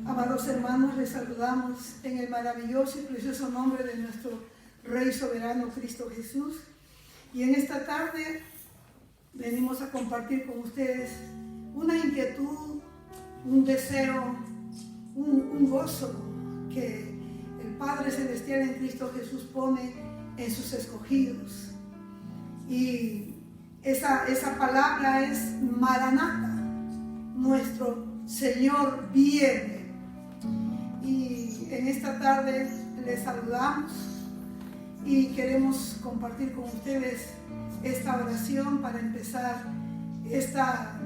Amados hermanos, les saludamos en el maravilloso y precioso nombre de nuestro Rey soberano Cristo Jesús. Y en esta tarde venimos a compartir con ustedes una inquietud, un deseo, un gozo que el Padre Celestial en Cristo Jesús pone en sus escogidos. Y esa palabra es Maranata, nuestro Señor viene. Y en esta tarde les saludamos y queremos compartir con ustedes esta oración para empezar esta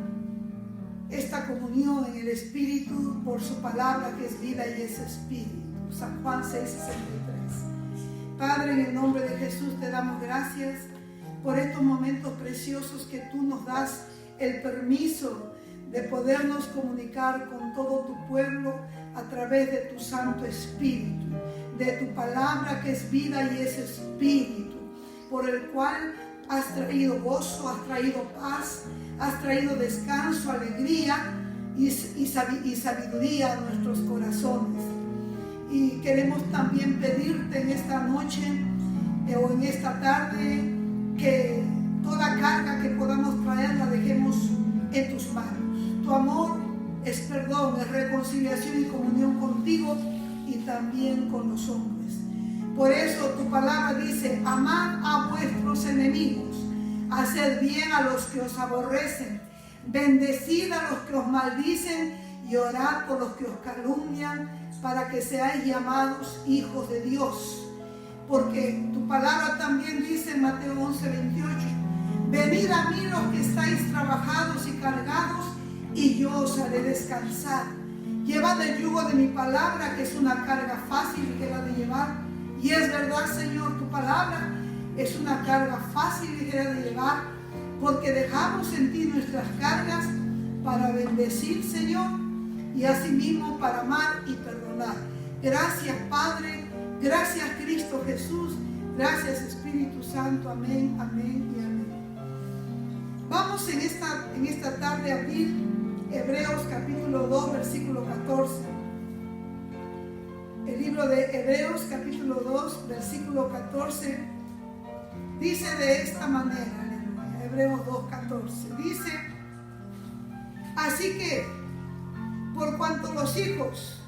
comunión en el Espíritu por su palabra que es vida y es Espíritu. San Juan 6:63. Padre, en el nombre de Jesús te damos gracias por estos momentos preciosos que tú nos das el permiso de podernos comunicar con todo tu pueblo a través de tu Santo Espíritu, de tu palabra que es vida y es Espíritu, por el cual has traído gozo, has traído paz, has traído descanso, alegría y sabiduría a nuestros corazones. Y queremos también pedirte en esta noche o en esta tarde que toda carga que podamos traer la dejemos en tus manos. Tu amor es perdón, es reconciliación y comunión contigo y también con los hombres. Por eso tu palabra dice: amad a vuestros enemigos, haced bien a los que os aborrecen, bendecid a los que os maldicen y orad por los que os calumnian, para que seáis llamados hijos de Dios. Porque tu palabra también dice en Mateo 11:28: venid a mí los que estáis trabajados y cargados, y yo os haré descansar. Llevad el yugo de mi palabra, que es una carga fácil y ligera de llevar. Y es verdad, Señor, tu palabra es una carga fácil y ligera de llevar, porque dejamos en ti nuestras cargas para bendecir, Señor, y asimismo para amar y perdonar. Gracias, Padre. Gracias, Cristo Jesús. Gracias, Espíritu Santo. Amén, amén y amén. Vamos en esta tarde a abrir Hebreos capítulo 2, versículo 14. El libro de Hebreos capítulo 2, versículo 14 dice de esta manera, aleluya, Hebreos 2, 14, dice: así que, por cuanto los hijos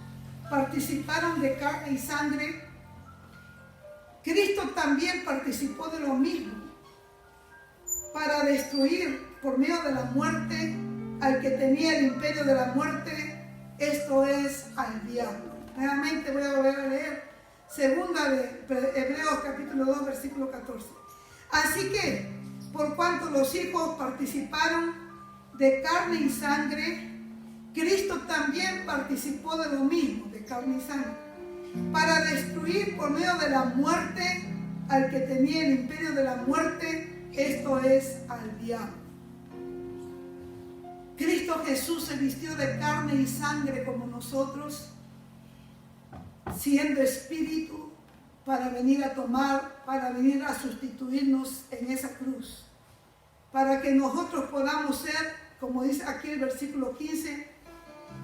participaron de carne y sangre, Cristo también participó de lo mismo, para destruir por medio de la muerte al que tenía el imperio de la muerte, esto es, al diablo. Nuevamente voy a volver a leer segunda de Hebreos capítulo 2, versículo 14. Así que, por cuanto los hijos participaron de carne y sangre, Cristo también participó de lo mismo, de carne y sangre, para destruir por medio de la muerte al que tenía el imperio de la muerte, esto es, al diablo. Cristo Jesús se vistió de carne y sangre como nosotros, siendo espíritu, para venir a tomar, para venir a sustituirnos en esa cruz, para que nosotros podamos ser, como dice aquí el versículo 15,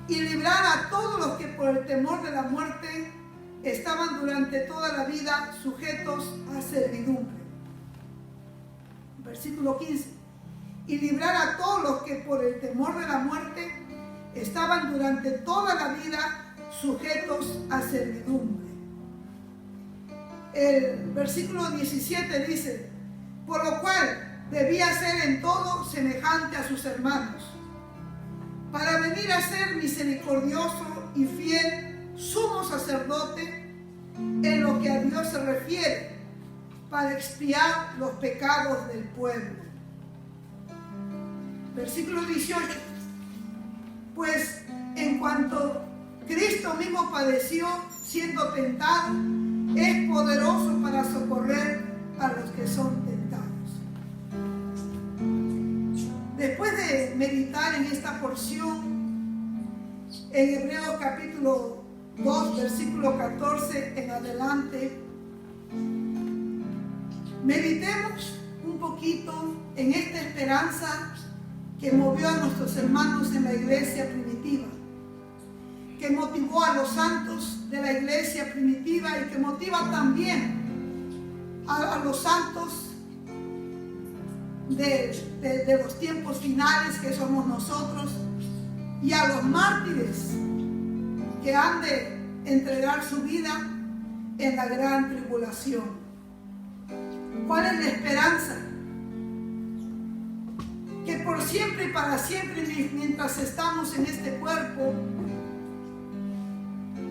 y librar a todos los que por el temor de la muerte estaban durante toda la vida sujetos a servidumbre. Versículo 15. Y librar a todos los que por el temor de la muerte estaban durante toda la vida sujetos a servidumbre. El versículo 17 dice: por lo cual debía ser en todo semejante a sus hermanos, para venir a ser misericordioso y fiel sumo sacerdote en lo que a Dios se refiere, para expiar los pecados del pueblo. Versículo 18. Pues en cuanto Cristo mismo padeció siendo tentado, es poderoso para socorrer a los que son tentados. Después de meditar en esta porción, en Hebreos capítulo 2, versículo 14 en adelante, meditemos un poquito en esta esperanza que movió a nuestros hermanos en la iglesia primitiva, que motivó a los santos de la iglesia primitiva y que motiva también a los santos de los tiempos finales, que somos nosotros, y a los mártires que han de entregar su vida en la gran tribulación. ¿Cuál es la esperanza? Que por siempre y para siempre, mientras estamos en este cuerpo,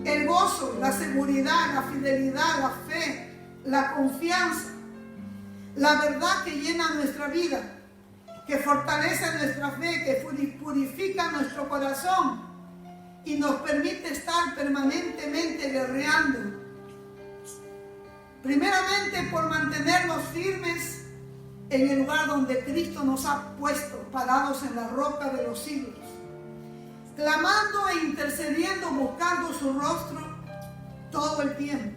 el gozo, la seguridad, la fidelidad, la fe, la confianza, la verdad que llena nuestra vida, que fortalece nuestra fe, que purifica nuestro corazón y nos permite estar permanentemente guerreando. Primeramente por mantenernos firmes en el lugar donde Cristo nos ha puesto, parados en la roca de los siglos, clamando e intercediendo, buscando su rostro todo el tiempo,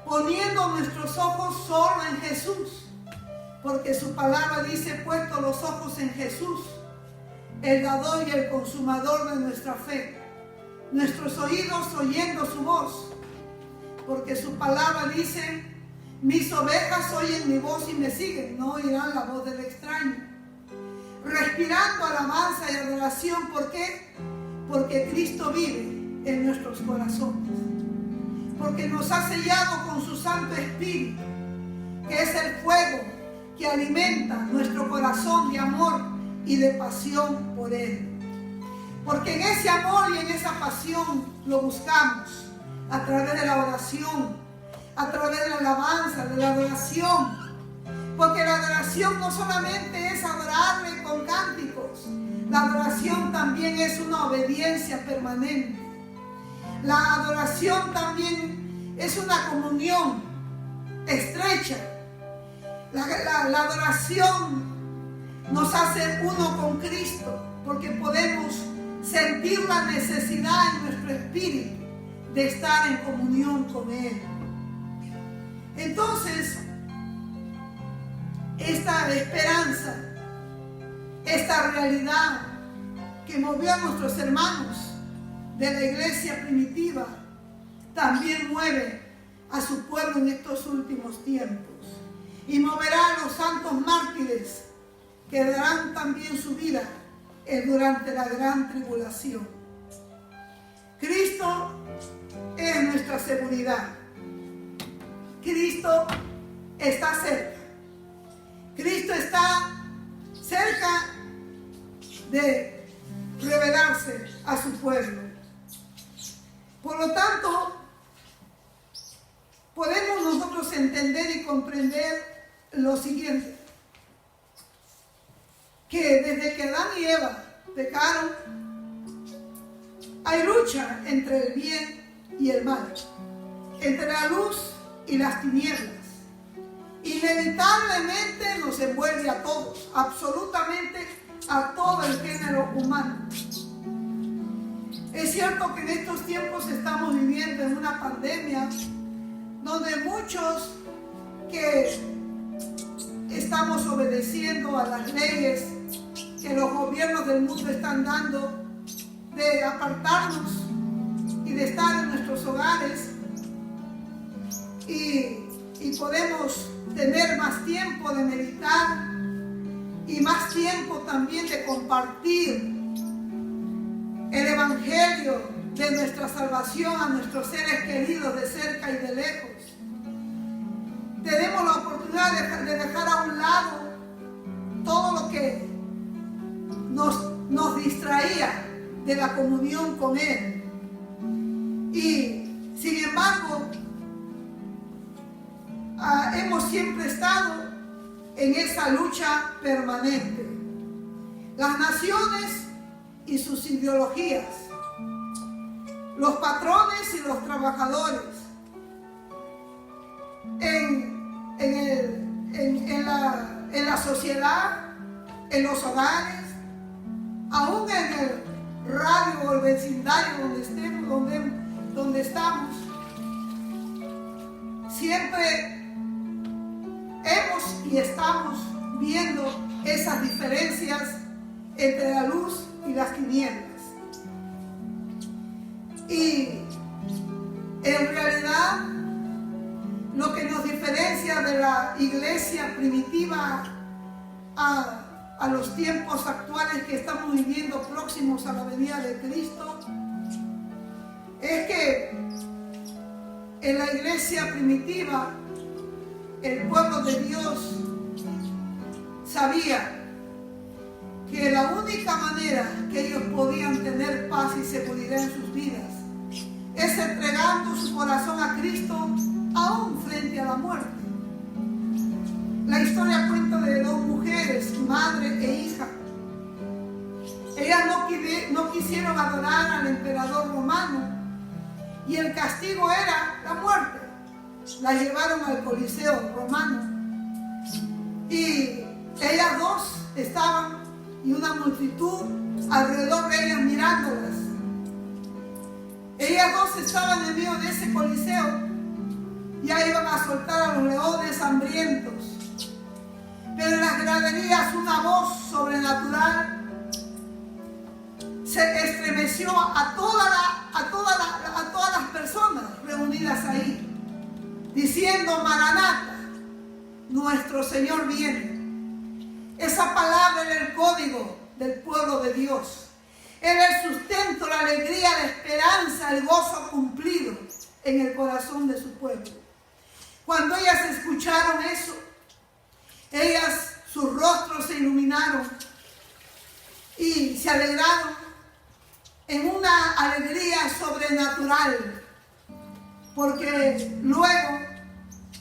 poniendo nuestros ojos solo en Jesús, porque su palabra dice: puesto los ojos en Jesús, el dador y el consumador de nuestra fe, nuestros oídos oyendo su voz, porque su palabra dice: mis ovejas oyen mi voz y me siguen, no oirán la voz del extraño. Respirando alabanza y adoración. ¿Por qué? Porque Cristo vive en nuestros corazones, porque nos ha sellado con su Santo Espíritu, que es el fuego que alimenta nuestro corazón de amor y de pasión por Él. Porque en ese amor y en esa pasión lo buscamos a través de la oración, a través de la alabanza, de la adoración. Porque la adoración no solamente es adorarle con cánticos, la adoración también es una obediencia permanente. La adoración también es una comunión estrecha. La adoración nos hace uno con Cristo, porque podemos sentir la necesidad en nuestro espíritu de estar en comunión con Él. Entonces, esta esperanza, esta realidad que movió a nuestros hermanos de la iglesia primitiva, también mueve a su pueblo en estos últimos tiempos. Y moverá a los santos mártires que darán también su vida durante la gran tribulación. Cristo es nuestra seguridad. Cristo está cerca. Cristo está cerca de revelarse a su pueblo. Por lo tanto, podemos nosotros entender y comprender lo siguiente: que desde que Adán y Eva pecaron, hay lucha entre el bien y el mal, entre la luz y las tinieblas. Inevitablemente nos envuelve a todos, absolutamente a todo el género humano. Es cierto que en estos tiempos estamos viviendo en una pandemia donde muchos que estamos obedeciendo a las leyes que los gobiernos del mundo están dando de apartarnos y de estar en nuestros hogares, y podemos tener más tiempo de meditar y más tiempo también de compartir el evangelio de nuestra salvación a nuestros seres queridos de cerca y de lejos. Tenemos la oportunidad de dejar a un lado todo lo que nos distraía de la comunión con Él. Y sin embargo, hemos siempre estado en esa lucha permanente. Las naciones y sus ideologías, los patrones y los trabajadores, en la sociedad, en los hogares, aún en el radio o el vecindario donde estamos, siempre hemos y estamos viendo esas diferencias entre la luz y las tinieblas. Y en realidad lo que nos diferencia de la iglesia primitiva a los tiempos actuales que estamos viviendo próximos a la venida de Cristo es que en la iglesia primitiva el pueblo de Dios sabía que la única manera que ellos podían tener paz y seguridad en sus vidas es entregando su corazón a Cristo aún frente a la muerte. La historia cuenta de dos mujeres, madre e hija. Ellas no quisieron adorar al emperador romano y el castigo era la muerte. La llevaron al Coliseo romano y ellas dos estaban y una multitud alrededor de ellas mirándolas. Ellas dos estaban en medio de ese coliseo y ahí iban a soltar a los leones hambrientos. Pero en las graderías una voz sobrenatural se estremeció a todas las personas reunidas ahí, diciendo: Maranata, nuestro Señor viene. Esa palabra era el código del pueblo de Dios. Era el sustento, la alegría, la esperanza, el gozo cumplido en el corazón de su pueblo. Cuando ellas escucharon eso, sus rostros se iluminaron y se alegraron en una alegría sobrenatural, porque luego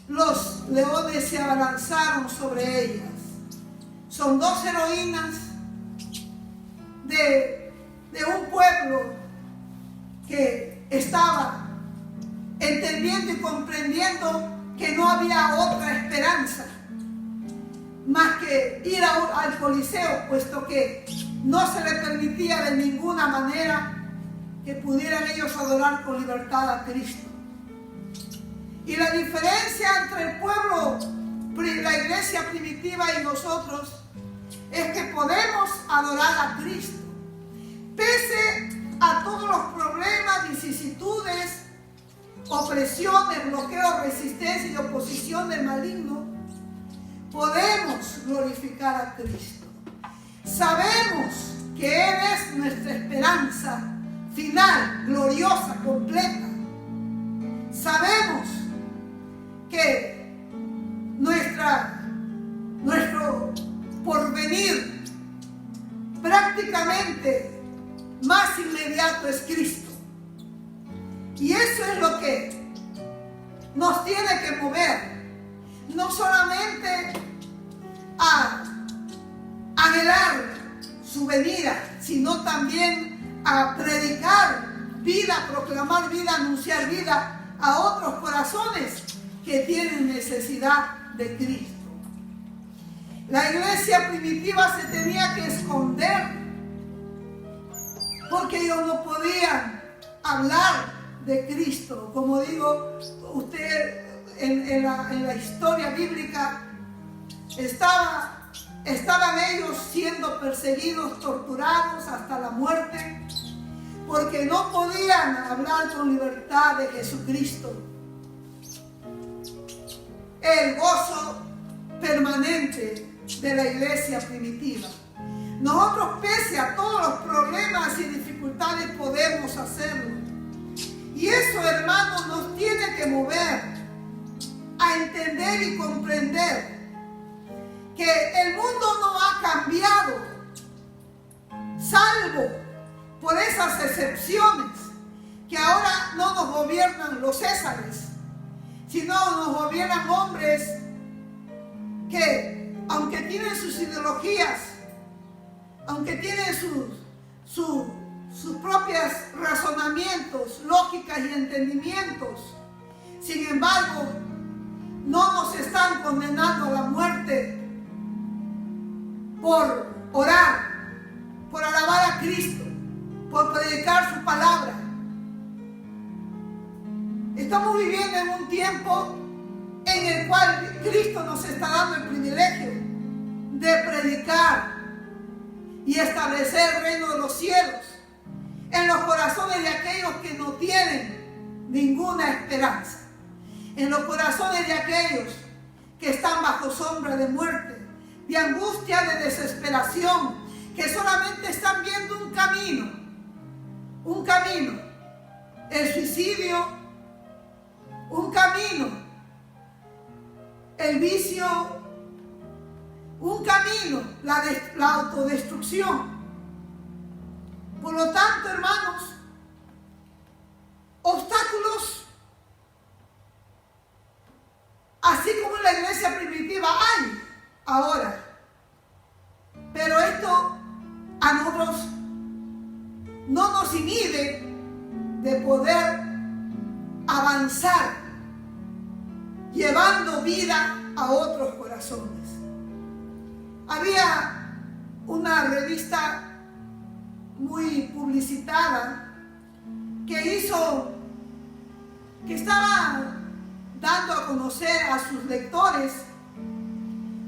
los leones se abalanzaron sobre ellas. Son dos heroínas de un pueblo que estaba entendiendo y comprendiendo que no había otra esperanza más que ir al Coliseo, puesto que no se les permitía de ninguna manera que pudieran ellos adorar con libertad a Cristo. Y la diferencia entre el pueblo, la iglesia primitiva y nosotros, es que podemos adorar a Cristo pese a todos los problemas, vicisitudes, opresiones, bloqueos, resistencia y oposición del maligno. Podemos glorificar a Cristo. Sabemos que Él es nuestra esperanza final, gloriosa, completa. Sabemos que nuestro porvenir prácticamente más inmediato es Cristo. Y eso es lo que nos tiene que mover, no solamente a anhelar su venida, sino también a predicar vida, proclamar vida, anunciar vida a otros corazones que tienen necesidad de Cristo. La iglesia primitiva se tenía que esconder porque ellos no podían hablar de Cristo. Como digo, usted en la historia bíblica estaban ellos siendo perseguidos, torturados hasta la muerte, porque no podían hablar con libertad de Jesucristo. El gozo permanente de la iglesia primitiva. Nosotros, pese a todos los problemas y dificultades, podemos hacerlo. Y eso, hermanos, nos tiene que mover a entender y comprender que el mundo no ha cambiado, salvo por esas excepciones, que ahora no nos gobiernan los césares, sino nos gobiernan hombres que, aunque tienen sus ideologías, aunque tienen sus propios razonamientos, lógicas y entendimientos, sin embargo, no nos están condenando a la muerte por orar, por alabar a Cristo, por predicar su palabra. Estamos viviendo en un tiempo en el cual Cristo nos está dando el privilegio de predicar y establecer el reino de los cielos en los corazones de aquellos que no tienen ninguna esperanza. En los corazones de aquellos que están bajo sombra de muerte, de angustia, de desesperación, que solamente están viendo un camino, el suicidio, un camino, el vicio, un camino, la autodestrucción. Por lo tanto, hermanos, obstáculos, así como en la iglesia primitiva hay ahora. Pero esto a nosotros no nos inhibe de poder avanzar, llevando vida a otros corazones. Había una revista muy publicitada que estaba dando a conocer a sus lectores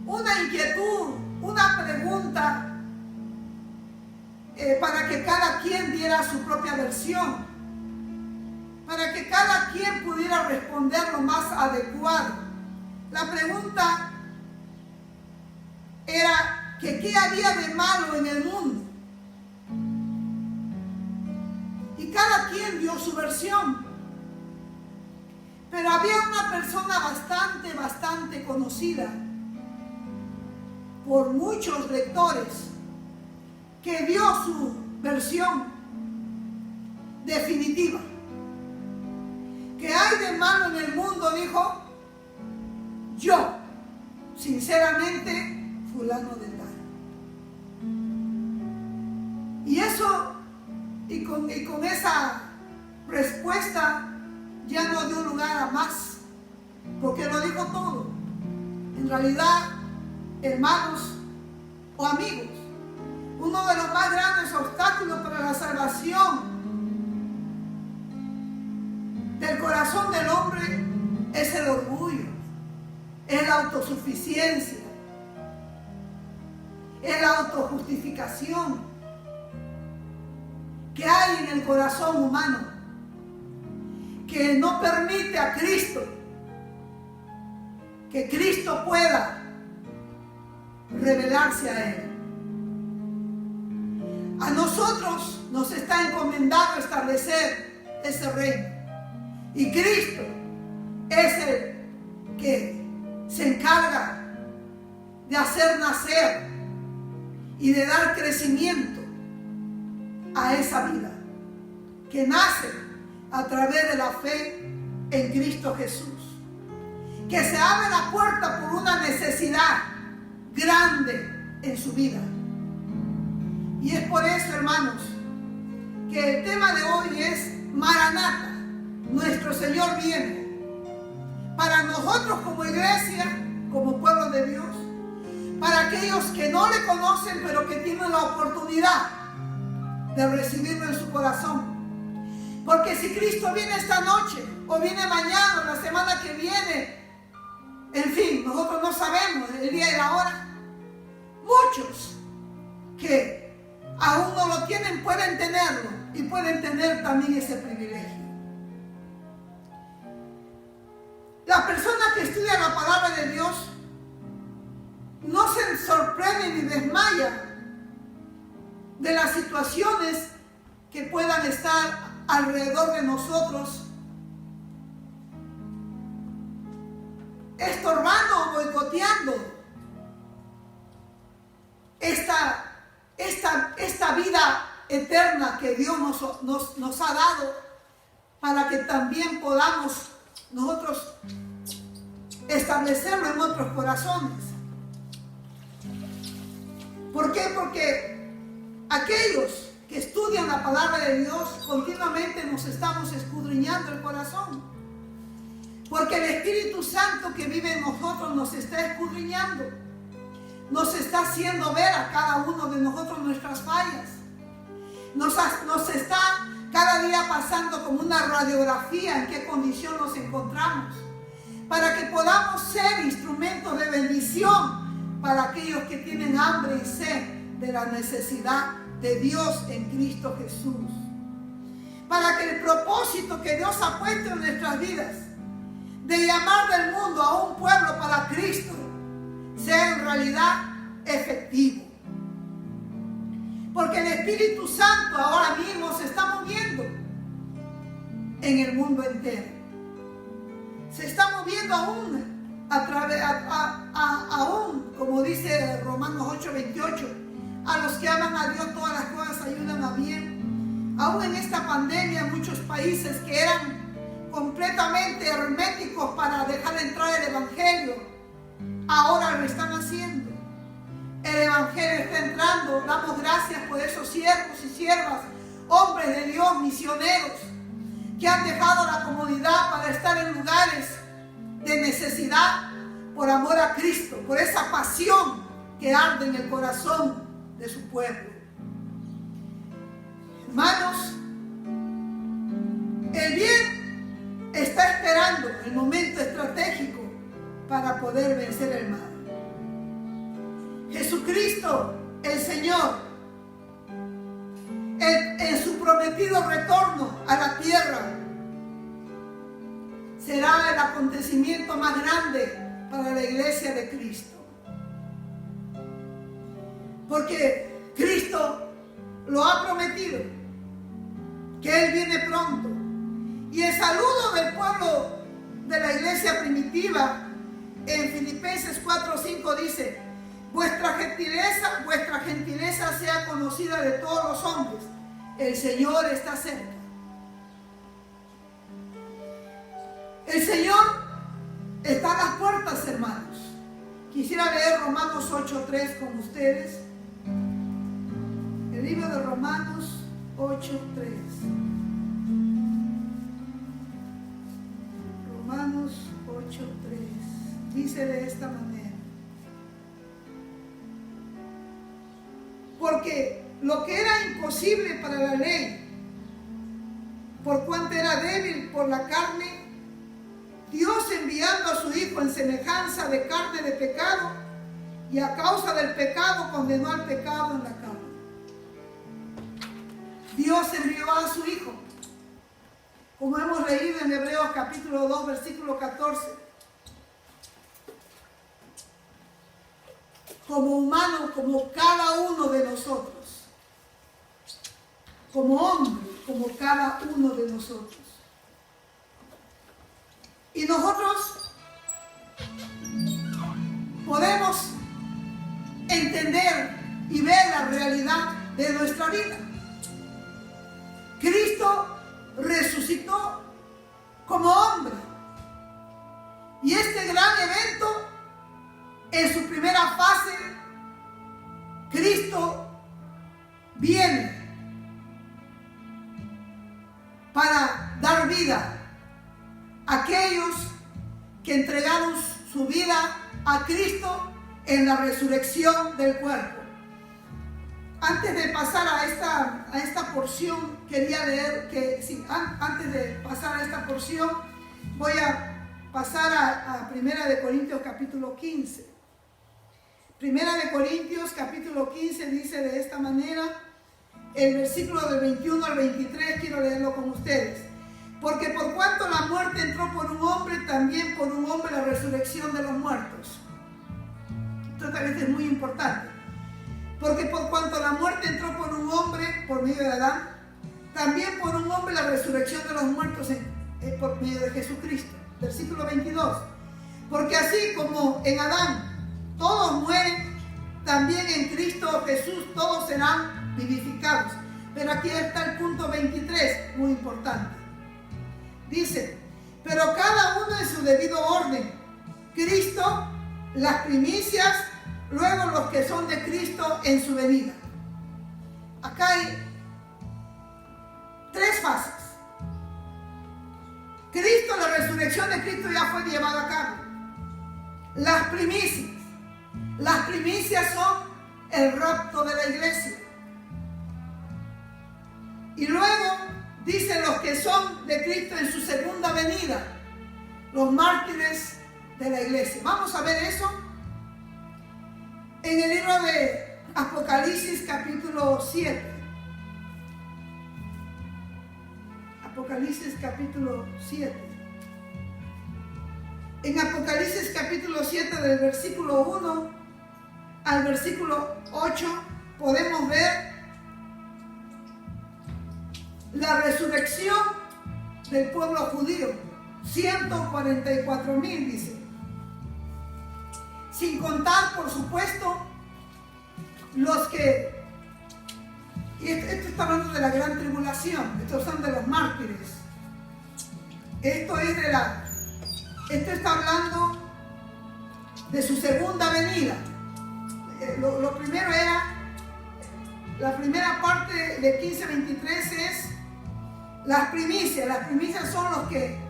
una inquietud, una pregunta, para que cada quien diera su propia versión, para que cada quien pudiera responder lo más adecuado. La pregunta era que qué había de malo en el mundo. Y cada quien dio su versión. Pero había una persona bastante conocida por muchos lectores que dio su versión definitiva. ¿Qué hay de malo en el mundo? Dijo: yo, sinceramente, fulano de tal. Y eso, y con esa respuesta ya no dio lugar a más, porque lo dijo todo. En realidad, hermanos o amigos, uno de los más grandes obstáculos para la salvación del corazón del hombre es el orgullo, es la autosuficiencia, es la autojustificación que hay en el corazón humano, que no permite a Cristo, que Cristo pueda revelarse a él. A nosotros nos está encomendado establecer ese reino. Y Cristo es el que se encarga de hacer nacer y de dar crecimiento a esa vida que nace a través de la fe en Cristo Jesús. Que se abre la puerta por una necesidad grande en su vida. Y es por eso, hermanos, que el tema de hoy es Maranata. Nuestro Señor viene. Para nosotros como iglesia, como pueblo de Dios, para aquellos que no le conocen pero que tienen la oportunidad de recibirlo en su corazón. Porque si Cristo viene esta noche o viene mañana o la semana que viene, en fin, nosotros no sabemos el día y la hora. Muchos que aún no lo tienen pueden tenerlo y pueden tener también ese privilegio. La persona que estudia la palabra de Dios no se sorprende ni desmaya de las situaciones que puedan estar alrededor de nosotros, estorbando o boicoteando esta vida eterna que Dios nos ha dado, para que también podamos nosotros establecerlo en nuestros corazones. ¿Por qué? Porque aquellos que estudian la palabra de Dios continuamente nos estamos escudriñando el corazón. Porque el Espíritu Santo que vive en nosotros nos está escudriñando. Nos está haciendo ver a cada uno de nosotros nuestras fallas. Nos está cada día pasando como una radiografía en qué condición nos encontramos, para que podamos ser instrumentos de bendición para aquellos que tienen hambre y sed de la necesidad de Dios en Cristo Jesús. Para el propósito que Dios ha puesto en nuestras vidas de llamar del mundo a un pueblo para Cristo sea en realidad efectivo. Porque el Espíritu Santo ahora mismo se está moviendo en el mundo entero. Se está moviendo aún, como dice Romanos 8:28, a los que aman a Dios todas las cosas ayudan a bien. Aún en esta pandemia, muchos países que eran completamente herméticos para dejar entrar el Evangelio, ahora lo están haciendo. El Evangelio está entrando. Damos gracias por esos siervos y siervas, hombres de Dios, misioneros, que han dejado la comodidad para estar en lugares de necesidad por amor a Cristo, por esa pasión que arde en el corazón de su pueblo. Hermanos, el bien está esperando el momento estratégico para poder vencer el mal. Jesucristo, el Señor, en su prometido retorno a la tierra, será el acontecimiento más grande para la iglesia de Cristo. Porque Cristo lo ha prometido, que Él viene pronto. Y el saludo del pueblo de la iglesia primitiva en Filipenses 4:5 dice: vuestra gentileza sea conocida de todos los hombres. El Señor está cerca. El Señor está a las puertas, hermanos. Quisiera leer Romanos 8:3 con ustedes. El libro de Romanos 8:3. Romanos 8:3. Dice de esta manera: porque lo que era imposible para la ley, por cuanto era débil por la carne, Dios, enviando a su Hijo en semejanza de carne de pecado, y a causa del pecado condenó al pecado en la carne. Dios envió a su Hijo, como hemos leído en Hebreos capítulo 2, versículo 14, como humano, como cada uno de nosotros, como hombre, como cada uno de nosotros. Y nosotros podemos entender y ver la realidad de nuestra vida. Cristo resucitó como hombre. Y este gran evento, en su primera fase, Cristo viene para dar vida a aquellos que entregaron su vida a Cristo en la resurrección del cuerpo. Antes de pasar a esta porción, quería leer antes de pasar a esta porción, voy a pasar a 1 de Corintios capítulo 15. 1 de Corintios capítulo 15 dice de esta manera, el versículo del 21 al 23, quiero leerlo con ustedes. Porque por cuanto la muerte entró por un hombre, también por un hombre la resurrección de los muertos. Esto también es muy importante. Porque por cuanto la muerte entró por un hombre, por medio de Adán, también por un hombre la resurrección de los muertos por medio de Jesucristo. Versículo 22. Porque así como en Adán todos mueren, también en Cristo Jesús todos serán vivificados. Pero aquí está el punto 23, muy importante. Dice, pero cada uno en su debido orden. Cristo, las primicias, luego los que son de Cristo en su venida. Acá hay tres fases. Cristo, la resurrección de Cristo ya fue llevada a cabo. Las primicias. Las primicias son el rapto de la iglesia. Y luego dice los que son de Cristo en su segunda venida, los mártires de la iglesia. Vamos a ver eso en el libro de Apocalipsis capítulo 7. Apocalipsis capítulo 7. En Apocalipsis capítulo 7 del versículo 1 al versículo 8 podemos ver la resurrección del pueblo judío. 144,000 dice. Sin contar, por supuesto, los que... Y esto está hablando de la gran tribulación. Estos son de los mártires. Esto está hablando de su segunda venida. Lo primero era... La primera parte de 15:23 es las primicias. Las primicias son los que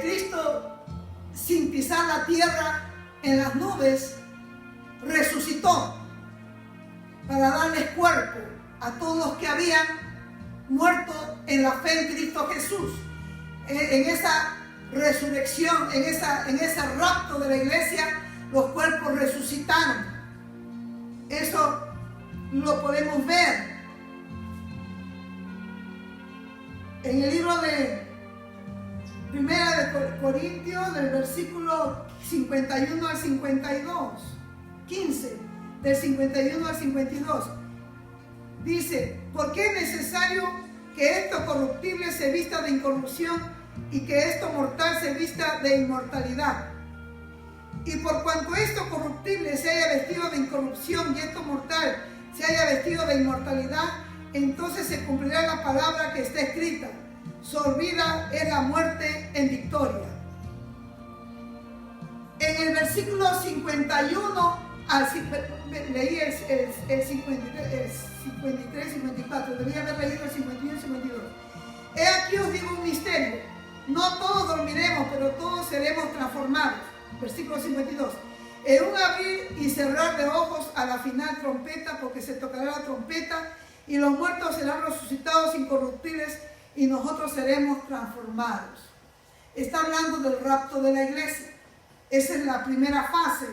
Cristo, sin pisar la tierra en las nubes, resucitó para darles cuerpo a todos los que habían muerto en la fe en Cristo Jesús. En esa resurrección, en ese rapto de la iglesia, los cuerpos resucitaron. Eso lo podemos ver en el libro de Primera de Corintios, del versículo 51 al 52, 15, del 51 al 52. Dice, ¿por qué es necesario que esto corruptible se vista de incorrupción y que esto mortal se vista de inmortalidad? Y por cuanto esto corruptible se haya vestido de incorrupción y esto mortal se haya vestido de inmortalidad, entonces se cumplirá la palabra que está escrita: sorbida es la muerte en victoria. En el versículo 51 leí el 53, 54, debería haber leído el 51 y 52. He aquí os digo un misterio: no todos dormiremos, pero todos seremos transformados. Versículo 52. En un abrir y cerrar de ojos, a la final trompeta, porque se tocará la trompeta, y los muertos serán resucitados incorruptibles, y nosotros seremos transformados. Está hablando del rapto de la iglesia. Esa es la primera fase.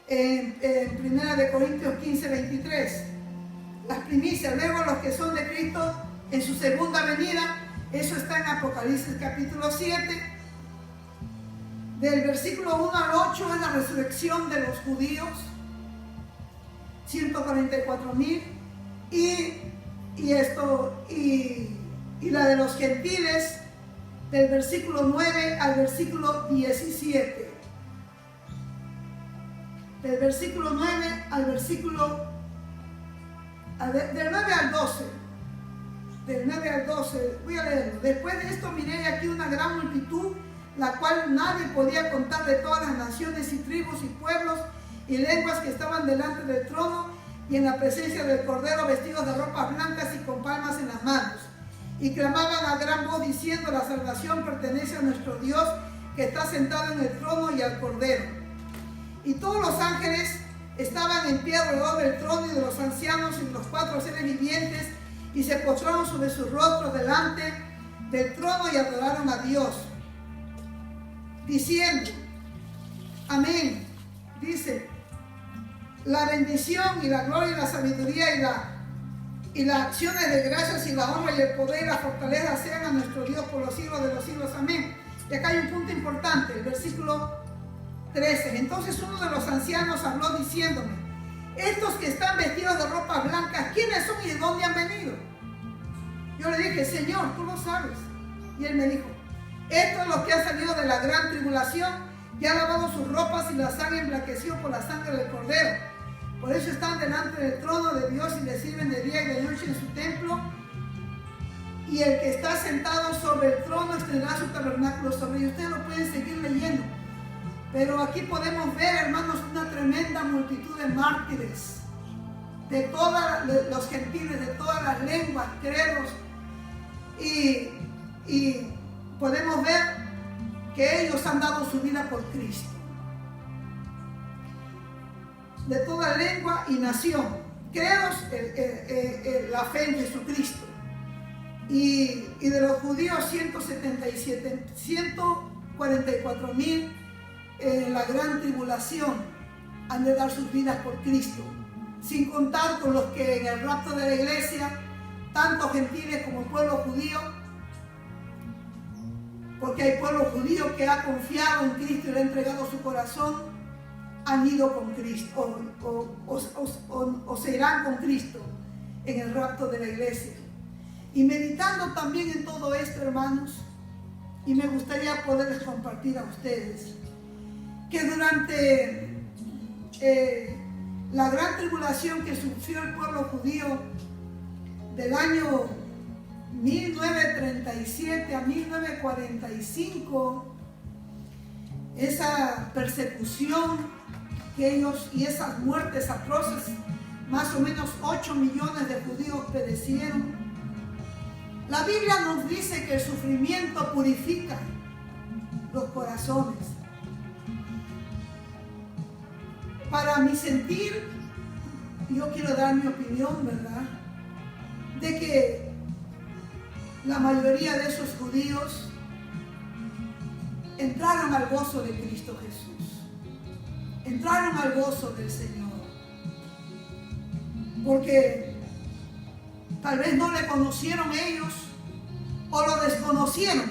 En Primera de Corintios 15:23. Las primicias, luego los que son de Cristo en su segunda venida. Eso está en Apocalipsis capítulo 7. Del versículo 1 al 8 es la resurrección de los judíos, 144,000, y la de los gentiles, del versículo 9 al versículo 17. Del versículo 9 al versículo... del 9 al 12. Del 9 al 12, voy a leerlo. Después de esto miré aquí una gran multitud, la cual nadie podía contar, de todas las naciones y tribus y pueblos y lenguas que estaban delante del trono y en la presencia del Cordero, vestidos de ropas blancas y con palmas en las manos. Y clamaban a gran voz diciendo: la salvación pertenece a nuestro Dios, que está sentado en el trono, y al Cordero. Y todos los ángeles estaban en pie alrededor del trono y de los ancianos y de los 4 seres vivientes, y se postraron sobre sus rostros delante del trono y adoraron a Dios, diciendo: amén. Dice: la bendición y la gloria y la sabiduría y las acciones de gracias y la honra y el poder y la fortaleza sean a nuestro Dios por los siglos de los siglos. Amén. Y acá hay un punto importante, el versículo 13. Entonces uno de los ancianos habló diciéndome: estos que están vestidos de ropa blanca, ¿quiénes son y de dónde han venido? Yo le dije: Señor, tú lo sabes. Y él me dijo: esto es lo que ha salido de la gran tribulación, y ha lavado sus ropas y las han emblanquecido por la sangre del Cordero. Por eso están delante del trono de Dios y le sirven de día y de noche en su templo. Y el que está sentado sobre el trono extenderá su tabernáculo sobre ellos. Ustedes lo pueden seguir leyendo. Pero aquí podemos ver, hermanos, una tremenda multitud de mártires, de todos los gentiles, de todas las lenguas, credos, y podemos ver que ellos han dado su vida por Cristo. De toda lengua y nación, credos, la fe en Jesucristo. Y de los judíos 144,000 en la gran tribulación han de dar sus vidas por Cristo. sin contar con los que en el rapto de la iglesia, tanto gentiles como el pueblo judío, porque hay pueblo judío que ha confiado en Cristo y le ha entregado su corazón, han ido con Cristo o se irán con Cristo en el rapto de la iglesia. Y meditando también en todo esto, hermanos, y me gustaría poderles compartir a ustedes que durante la gran tribulación que sufrió el pueblo judío del año 1937 a 1945, esa persecución que ellos y esas muertes atroces, más o menos 8 millones de judíos perecieron. La Biblia nos dice que el sufrimiento purifica los corazones. Para mi sentir, yo quiero dar mi opinión, ¿verdad?, de que la mayoría de esos judíos entraron al gozo de Cristo Jesús, entraron al gozo del Señor, porque tal vez no le conocieron ellos o lo desconocieron,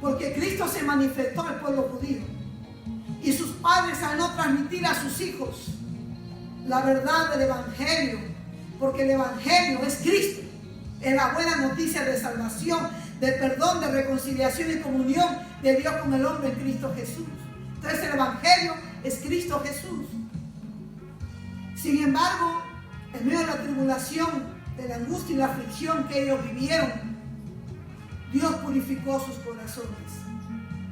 porque Cristo se manifestó al pueblo judío y sus padres, al no transmitir a sus hijos la verdad del Evangelio, porque el Evangelio es Cristo, es la buena noticia de salvación, de perdón, de reconciliación y comunión de Dios con el hombre en Cristo Jesús. Entonces el Evangelio es Cristo Jesús. Sin embargo, en medio de la tribulación, de la angustia y la aflicción que ellos vivieron, Dios purificó sus corazones.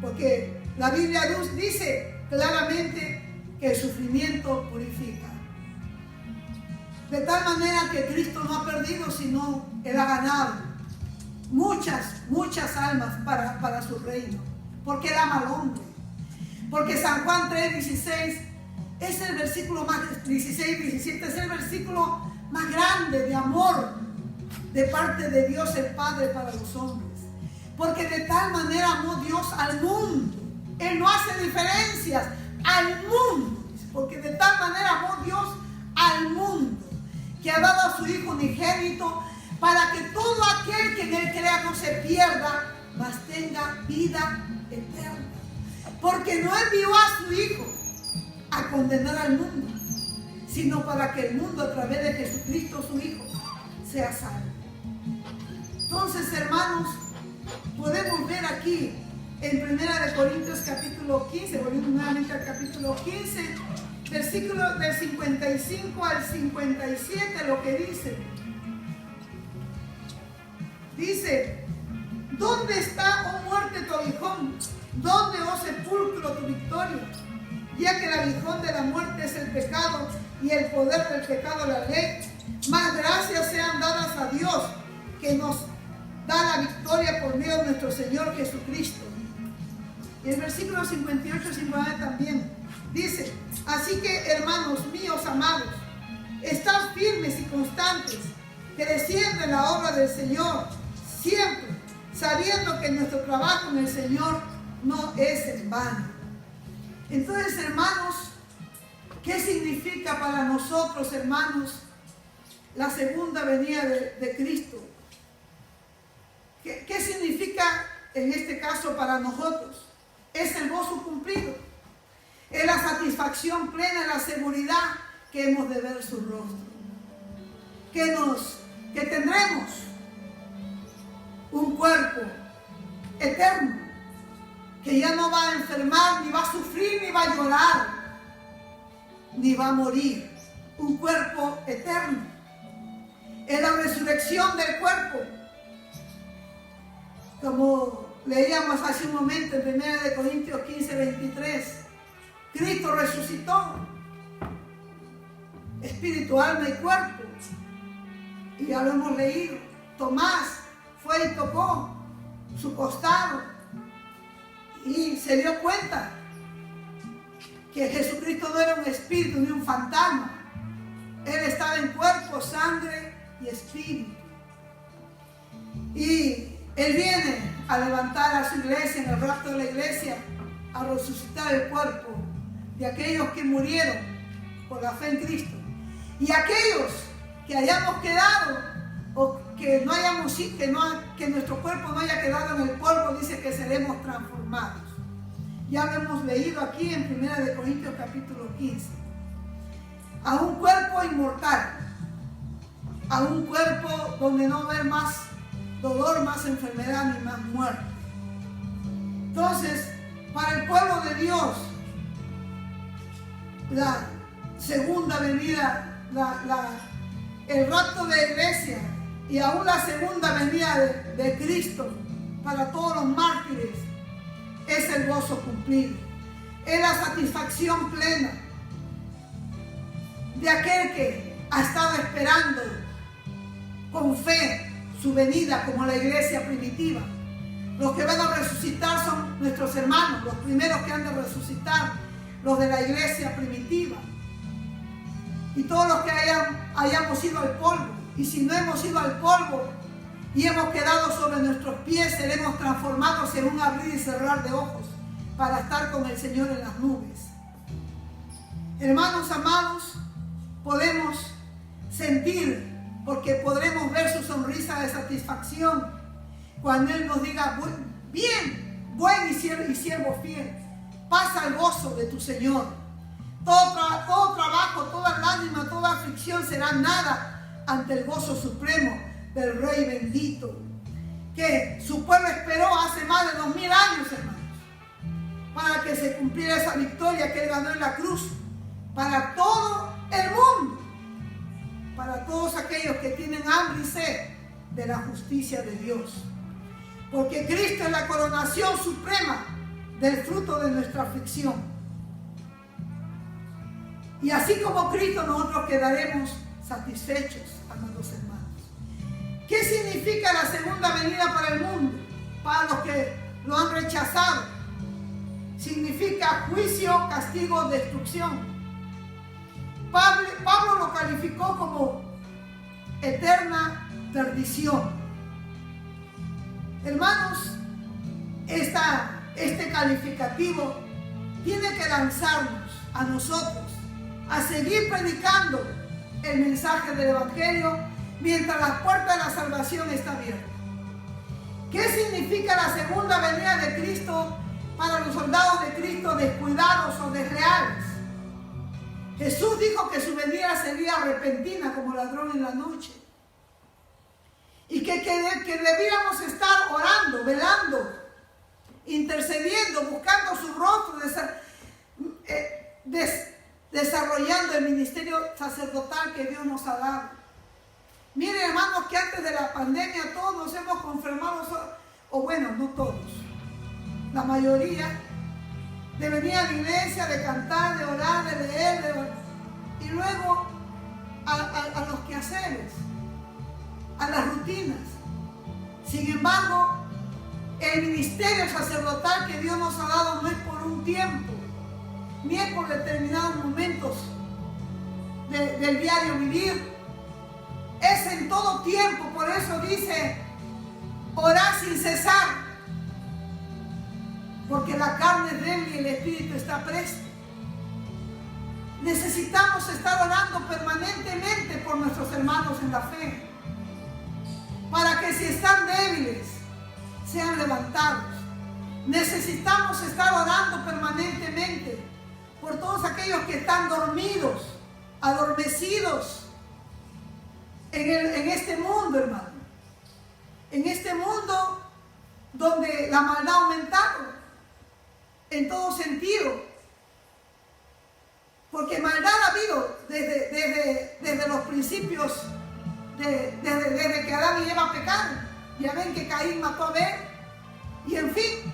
Porque la Biblia dice claramente que el sufrimiento purifica. De tal manera que Cristo no ha perdido, sino Él ha ganado muchas almas para su reino. Porque Él ama al hombre. Porque San Juan 3:16 es el versículo más, 16-17, es el versículo más grande de amor de parte de Dios el Padre para los hombres. Porque de tal manera amó Dios al mundo. Él no hace diferencias al mundo. Porque de tal manera amó Dios al mundo, que ha dado a su Hijo unigénito, para que todo aquel que en Él crea no se pierda, mas tenga vida eterna. Porque no envió a su Hijo a condenar al mundo, sino para que el mundo a través de Jesucristo su Hijo sea salvo. Entonces, hermanos, podemos ver aquí en 1 Corintios capítulo 15, volviendo nuevamente al capítulo 15, versículos del 55 al 57, lo que dice. Dice: ¿dónde está, oh muerte, tu aguijón? ¿Dónde, oh sepulcro, tu victoria? Ya que el aguijón de la muerte es el pecado y el poder del pecado la ley, más gracias sean dadas a Dios, que nos da la victoria por medio de nuestro Señor Jesucristo. Y el versículo 58 y 59 también dice: así que, hermanos míos amados, estad firmes y constantes, creciendo en la obra del Señor, siempre sabiendo que nuestro trabajo en el Señor no es en vano. Entonces, hermanos, ¿qué significa para nosotros, hermanos, la segunda venida de Cristo? ¿Qué significa en este caso para nosotros? Es el gozo cumplido, es la satisfacción plena, la seguridad que hemos de ver su rostro, que tendremos un cuerpo eterno, que ya no va a enfermar, ni va a sufrir, ni va a llorar, ni va a morir. Un cuerpo eterno. Es la resurrección del cuerpo. Como leíamos hace un momento en 1 Corintios 15:23, Cristo resucitó, espíritu, alma y cuerpo. Y ya lo hemos leído. Tomás fue y tocó su costado y se dio cuenta que Jesucristo no era un espíritu ni un fantasma. Él estaba en cuerpo, sangre y espíritu. Y Él viene a levantar a su iglesia en el rapto de la iglesia, a resucitar el cuerpo de aquellos que murieron por la fe en Cristo Y aquellos que hayamos quedado o que no hayamos, que nuestro cuerpo no haya quedado en el polvo, dice que seremos transformados. Ya lo hemos leído aquí en 1 Corintios capítulo 15. A un cuerpo inmortal, a un cuerpo donde no va a haber más dolor, más enfermedad ni más muerte. Entonces, para el pueblo de Dios, la segunda venida, el rapto de la iglesia y aún la segunda venida de Cristo para todos los mártires es el gozo cumplido, es la satisfacción plena de aquel que ha estado esperando con fe su venida, como la iglesia primitiva. Los que van a resucitar son nuestros hermanos, los primeros que han de resucitar, los de la iglesia primitiva. Y todos los que hayamos ido al polvo. Y si no hemos ido al polvo y hemos quedado sobre nuestros pies, seremos transformados en un abrir y cerrar de ojos para estar con el Señor en las nubes. Hermanos amados, podemos sentir, porque podremos ver su sonrisa de satisfacción cuando Él nos diga: bien, buen y siervo fiel, pasa el gozo de tu Señor. Todo trabajo, toda lágrima, toda aflicción será nada ante el gozo supremo del Rey bendito, que su pueblo esperó hace más de 2000 años, hermanos, para que se cumpliera esa victoria que Él ganó en la cruz, para todo el mundo, para todos aquellos que tienen hambre y sed de la justicia de Dios. Porque Cristo es la coronación suprema del fruto de nuestra aflicción. Y así como Cristo, nosotros quedaremos satisfechos, amados hermanos. ¿Qué significa la segunda venida para el mundo? Para los que lo han rechazado. Significa juicio, castigo, destrucción. Pablo lo calificó como eterna perdición. Hermanos, este calificativo tiene que lanzarnos a nosotros a seguir predicando el mensaje del Evangelio mientras la puerta de la salvación está abierta. ¿Qué significa la segunda venida de Cristo para los soldados de Cristo descuidados o desleales? Jesús dijo que su venida sería repentina como ladrón en la noche. Y que debíamos estar orando, velando, intercediendo, buscando su rostro, desarrollando el ministerio sacerdotal que Dios nos ha dado. Miren, hermanos, que antes de la pandemia todos nos hemos confirmado, o bueno, no todos, la mayoría, de venir a la iglesia, de cantar, de orar, de leer, y luego a los quehaceres, a las rutinas. Sin embargo, el ministerio sacerdotal que Dios nos ha dado no es por un tiempo, ni es por determinados momentos del diario vivir, es en todo tiempo. Por eso dice: orad sin cesar, porque la carne es débil y el espíritu está presto. Necesitamos estar orando permanentemente por nuestros hermanos en la fe, para que si están débiles sean levantados. Necesitamos estar orando permanentemente por todos aquellos que están dormidos, adormecidos en este mundo, hermano. En este mundo donde la maldad ha aumentado en todo sentido. Porque maldad ha habido desde los principios, desde que Adán y Eva pecaron. Ya ven que Caín mató a Abel. Y en fin.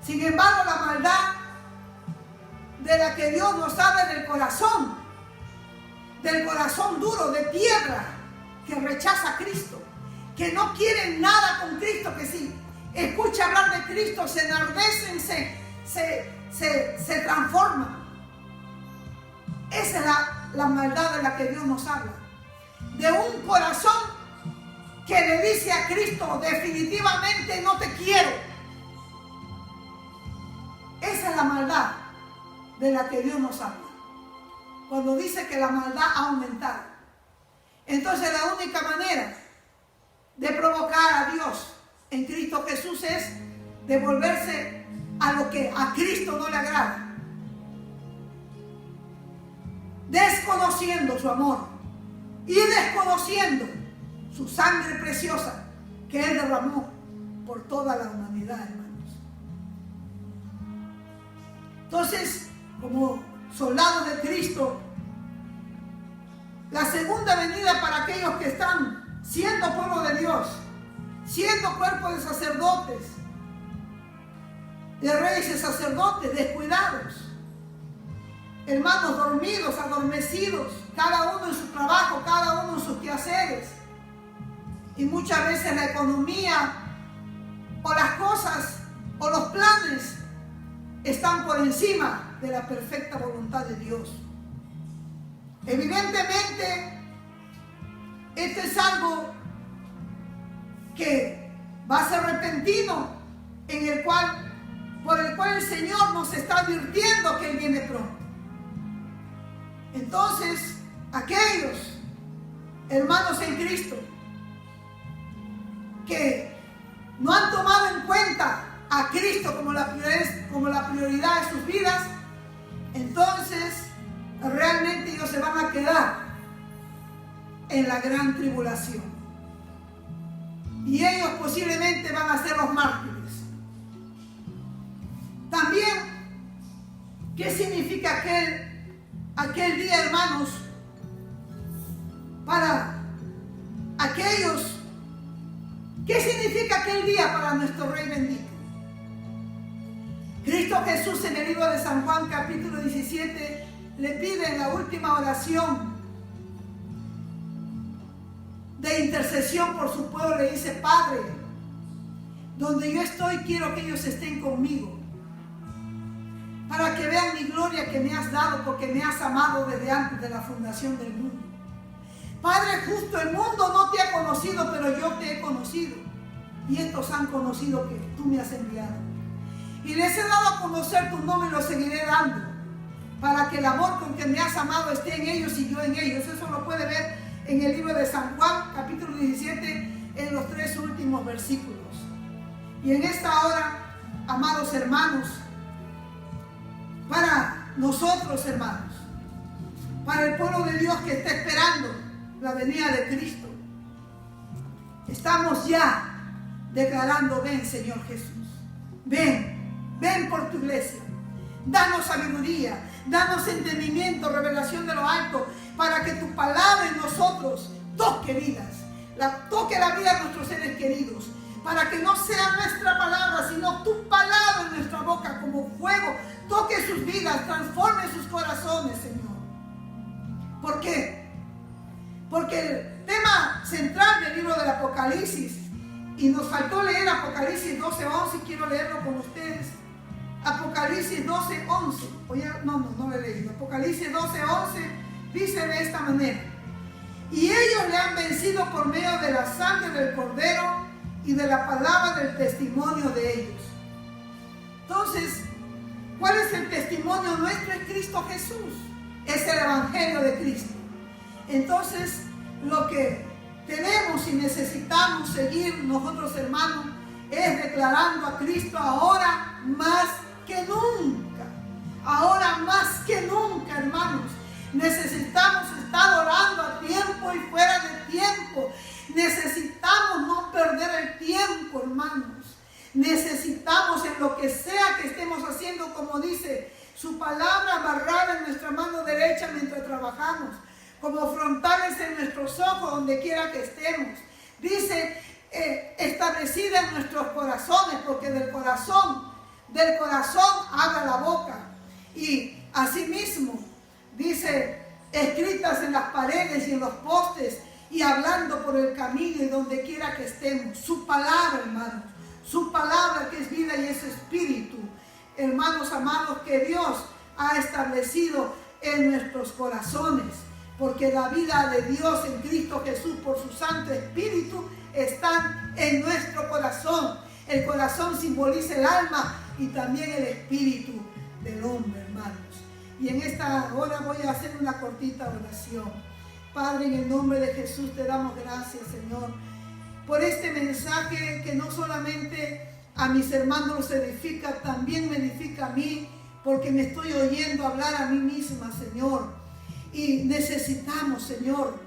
Sin embargo, la maldad de la que Dios nos habla del corazón duro, de piedra, que rechaza a Cristo, que no quiere nada con Cristo, que si escucha hablar de Cristo se enardecen, se transforman. Esa es la maldad de la que Dios nos habla. De un corazón que le dice a Cristo: definitivamente no te quiero. Esa es la maldad de la que Dios nos habla. cuando dice que la maldad ha aumentado. Entonces la única manera de provocar a Dios en Cristo Jesús es devolverse a lo que a Cristo no le agrada, desconociendo su amor y desconociendo su sangre preciosa que Él derramó por toda la humanidad, hermanos. Entonces, como soldados de Cristo, la segunda venida para aquellos que están siendo pueblo de Dios, siendo cuerpo de sacerdotes, de reyes y sacerdotes, descuidados, hermanos dormidos, adormecidos, cada uno en su trabajo, cada uno en sus quehaceres. Y muchas veces la economía o las cosas o los planes están por encima de la perfecta voluntad de Dios. Evidentemente, esto es algo que va a ser repentino, por el cual el Señor nos está advirtiendo que Él viene pronto. Entonces, aquellos hermanos en Cristo que no han tomado en cuenta a Cristo como la prioridad de sus vidas, entonces realmente ellos se van a quedar en la gran tribulación. Y ellos posiblemente van a ser los mártires. También, ¿qué significa aquel día, hermanos? Para aquellos, ¿qué significa aquel día para nuestro Rey bendito? Cristo Jesús en el libro de San Juan capítulo 17 le pide en la última oración de intercesión por su pueblo, le dice: Padre, donde yo estoy quiero que ellos estén conmigo, para que vean mi gloria que me has dado, porque me has amado desde antes de la fundación del mundo. Padre justo, el mundo no te ha conocido, pero yo te he conocido, y estos han conocido que tú me has enviado. Y les he dado a conocer tu nombre y lo seguiré dando, para que el amor con que me has amado esté en ellos y yo en ellos. Eso lo puede ver en el libro de San Juan, capítulo 17, en los 3 últimos versículos. Y en esta hora, amados hermanos, para nosotros, hermanos, para el pueblo de Dios que está esperando la venida de Cristo, estamos ya declarando: ven, Señor Jesús, ven por tu iglesia, danos sabiduría, danos entendimiento, revelación de lo alto, para que tu palabra en nosotros toque vidas, toque la vida de nuestros seres queridos, para que no sea nuestra palabra, sino tu palabra en nuestra boca como fuego, toque sus vidas, transforme sus corazones, Señor. ¿Por qué? Porque el tema central del libro del Apocalipsis, y nos faltó leer Apocalipsis 12:11, quiero leerlo con ustedes. Apocalipsis 12:11, no lo he leído. Apocalipsis 12:11 dice de esta manera: y ellos le han vencido por medio de la sangre del Cordero y de la palabra del testimonio de ellos. Entonces, ¿cuál es el testimonio nuestro? Es Cristo Jesús, es el Evangelio de Cristo. Entonces, lo que tenemos y necesitamos seguir nosotros, hermanos, es declarando a Cristo ahora más que nunca. Ahora más que nunca, hermanos. Necesitamos estar orando a tiempo y fuera de tiempo. Necesitamos no perder el tiempo, hermanos. Necesitamos, en lo que sea que estemos haciendo, como dice su palabra, amarrada en nuestra mano derecha mientras trabajamos, como frontales en nuestros ojos donde quiera que estemos. Dice, establecida en nuestros corazones, porque del corazón habla la boca. Y asimismo, dice, escritas en las paredes y en los postes, y hablando por el camino y donde quiera que estemos. Su palabra, hermanos, su palabra que es vida y es espíritu. Hermanos amados, que Dios ha establecido en nuestros corazones, porque la vida de Dios en Cristo Jesús por su Santo Espíritu está en nuestro corazón. El corazón simboliza el alma y también el espíritu del hombre, hermanos. Y en esta hora voy a hacer una cortita oración. Padre, en el nombre de Jesús te damos gracias, Señor, por este mensaje que no solamente a mis hermanos los edifica, también me edifica a mí, porque me estoy oyendo hablar a mí misma, Señor. Y necesitamos, Señor,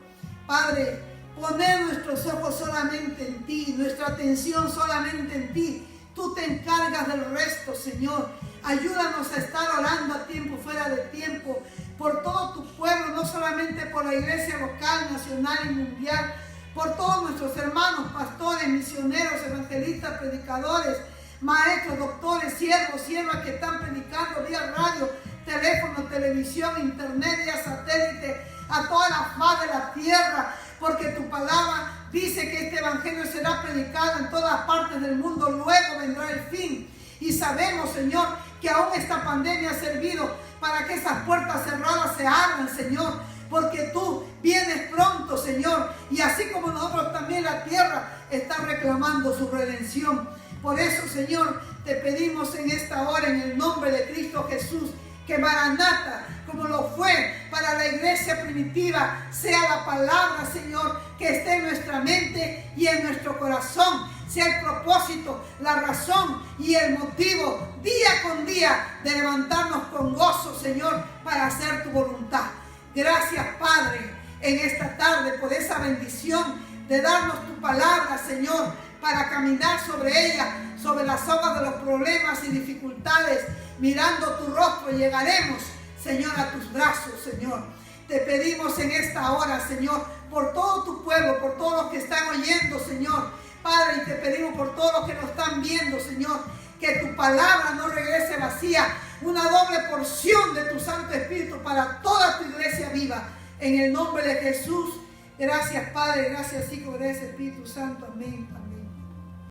Padre, poner nuestros ojos solamente en ti, nuestra atención solamente en ti. Tú te encargas del resto, Señor. Ayúdanos a estar orando a tiempo, fuera de tiempo, por todo tu pueblo, no solamente por la iglesia local, nacional y mundial, por todos nuestros hermanos, pastores, misioneros, evangelistas, predicadores, maestros, doctores, siervos, siervas que están predicando vía radio, teléfono, televisión, internet, vía satélite, a toda la faz de la tierra, porque tu palabra dice que este evangelio será predicado en todas partes del mundo, luego vendrá el fin. Y sabemos, Señor, que aún esta pandemia ha servido para que esas puertas cerradas se abran, Señor, porque tú vienes pronto, Señor, y así como nosotros también, la tierra está reclamando su redención. Por eso, Señor, te pedimos en esta hora, en el nombre de Cristo Jesús, que Maranata, como lo fue para la iglesia primitiva, sea la palabra, Señor, que esté en nuestra mente y en nuestro corazón, sea el propósito, la razón y el motivo día con día de levantarnos con gozo, Señor, para hacer tu voluntad. Gracias, Padre, en esta tarde por esa bendición de darnos tu palabra, Señor, para caminar sobre ella, sobre las aguas de los problemas y dificultades. Mirando tu rostro llegaremos, Señor, a tus brazos, Señor. Te pedimos en esta hora, Señor, por todo tu pueblo, por todos los que están oyendo, Señor. Padre, y te pedimos por todos los que nos están viendo, Señor, que tu palabra no regrese vacía. Una doble porción de tu Santo Espíritu para toda tu iglesia viva. En el nombre de Jesús. Gracias, Padre. Gracias, Hijo. Gracias, Espíritu Santo. Amén. Amén.